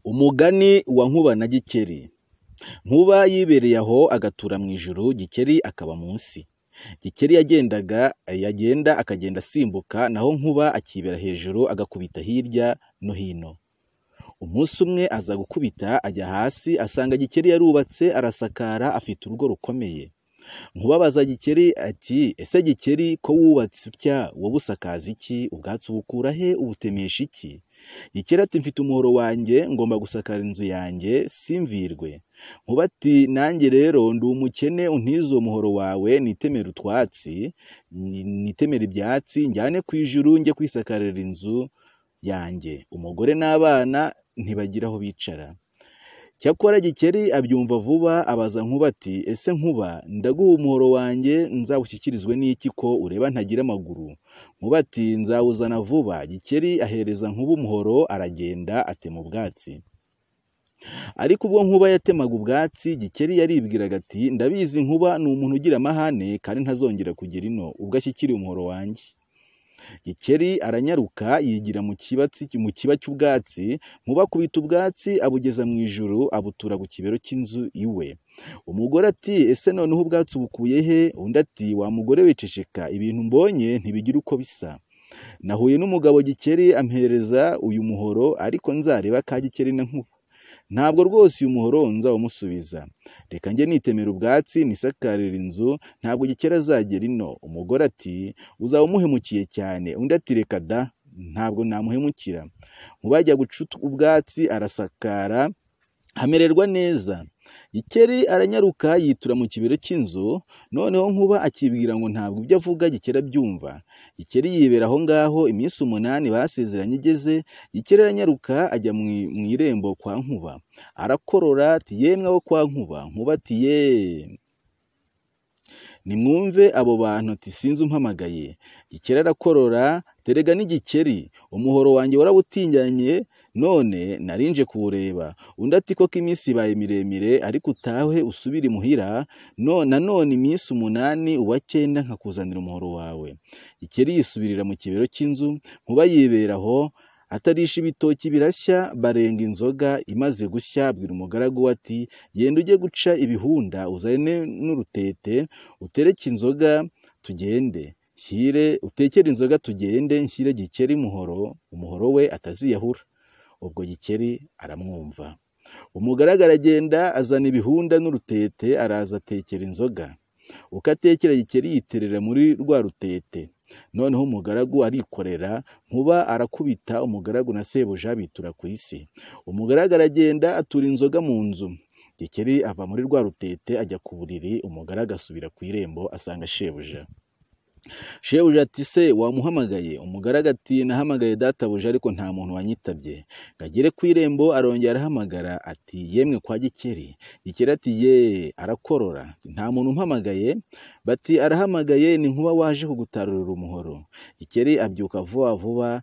Umugani wa Nkuba na Gikeri. Nkuba yibereye aho agatura mu ijuru, Gikeri akaba munsi. Gikeri yagenda akagenda asimbuka, naho Nkuba akibera hejuru agakubita hirya no hino. Umunsi umwe aza gukubita ajya hasi, asanga Gikeri yarubatse arasakara, afite urugo rukomeye. Nkuba abaza Gikeri ati, ese Gikeri ko wubatse utya, wowe usakaza iki? Ubwatsi ubukura he? Ubutemesha iki? Gikeri ati, mfite umuhoro wanjye, ngomba gusakara inzu yanjye simvirwe. Nkuba ati, nanjye rero ndi umukene, untize uwo muhoro wawe nitemere utwatsi, nitemere ibyatsi, njyane ku ijuru njye kwisakarira inzu yanjye. Umugore n'abana ntibagira aho bicara. Cyakora Gikeri abyumva vuba, abaza Nkuba ati, ese Nkuba, ndaguha umuhoro wanjye nzawushyikirizwe n'iki ko ureba ntagira amaguru? Nkuba ati, nzawuzana vuba. Gikeri ahereza Nkuba umuhoro, aragenda atema ubwatsi. Ariko ubwo Nkuba yatemaga ubwatsi, Gikeri yaribwiraga ati, ndabizi Nkuba ni umuntu ugira amahane kandi ntazongera kugera ino ubwo ashyikiriye umuhoro wanjye. Gikeri aranyaruka yigira mu kiba cy'ubwatsi. Nkuba akubita ubwatsi abugeza mu ijuru, abutura ku kibero cy'inzu iwe. Umugore ati, ese noneho ubwatsi bukuye he? Undi ati, wa mugore wiceceka, ibintu mbonye ntibigira uko bisa. Nahuye n'umugabo Gikeri ampereza uyu muhoro, ariko nzareba ka Gikeri na Nkuba. Ntabwo rwose uyu muhoro nzawumusubiza. Reka njye nitemera ubwatsi nisakarira inzu, ntabwo Gikeri azagera ino. Umugore ati, uzaba umuhemukiye cyane. Undi ati, reka da, ntabwo namuhemukira. Nkuba ajya guca ubwatsi arasakara, hamererwa neza. Gikeri aranyaruka yitura mu kibero cy'inzu, noneho Nkuba akibwira ngo ntabwo ibyo avuga Gikeri abyumva. Gikeri yibera aho ngaho, iminsi 8 basezeranye igeze, Gikeri aranyaruka ajya mu irembo kwa Nkuba. Arakorora ati, yemwe abo kwa Nkuba. Nkuba ati, ye, nimwumve abo bantu, ati sinzi umpamagaye. Gikeri arakorora, terega ni Gikeri, umuhoro wanjye warawutinjanye, none narinje kuwureba. Undi ati, koko iminsi ibaye miremire, ariko utahe usubire imuhira, nanone iminsi 8 uwa 9 nkakuzanira umuhoro wawe. Gikeri yisubirira mu kibero cy'inzu. Nkuba yiberaho atarisha ibitoki birashya, barenga inzoga. Imaze gushya abwira umugaragu we ati, genda ujye guca ibihunda, uzane n'urutete, utereke inzoga tugende. Utekere inzoga tugende, nshyire Gikeri umuhoro we ataziyahura. Ubwo Gikeri aramwumva. Umugaragu aragenda azana ibihunda n'urutete, araza atekera inzoga. Uko atekera, Gikeri yiterera muri rwa rutete. Noneho umugaragu arikorera. Nkuba arakubita umugaragu na sebuja bitura ku isi. Umugaragu aragenda atura inzoga mu nzu. Gikeri ava muri rwa rutete ajya ku buriri. Umugaragu asubira ku irembo asanga shebuja. Shebuja ati, se wamuhamagaye? Umugaragu ati, nahamagaye databuja, ariko nta muntu wanyitabye. Ngagere ku irembo arongera arahamagara ati, yemwe kwa Gikeri. Gikeri ati, ye, arakorora, nta muntu umpamagaye. Bati, arahamagaye, ni Nkuba waje kugutarurira umuhoro. Gikeri abyuka vuba vuba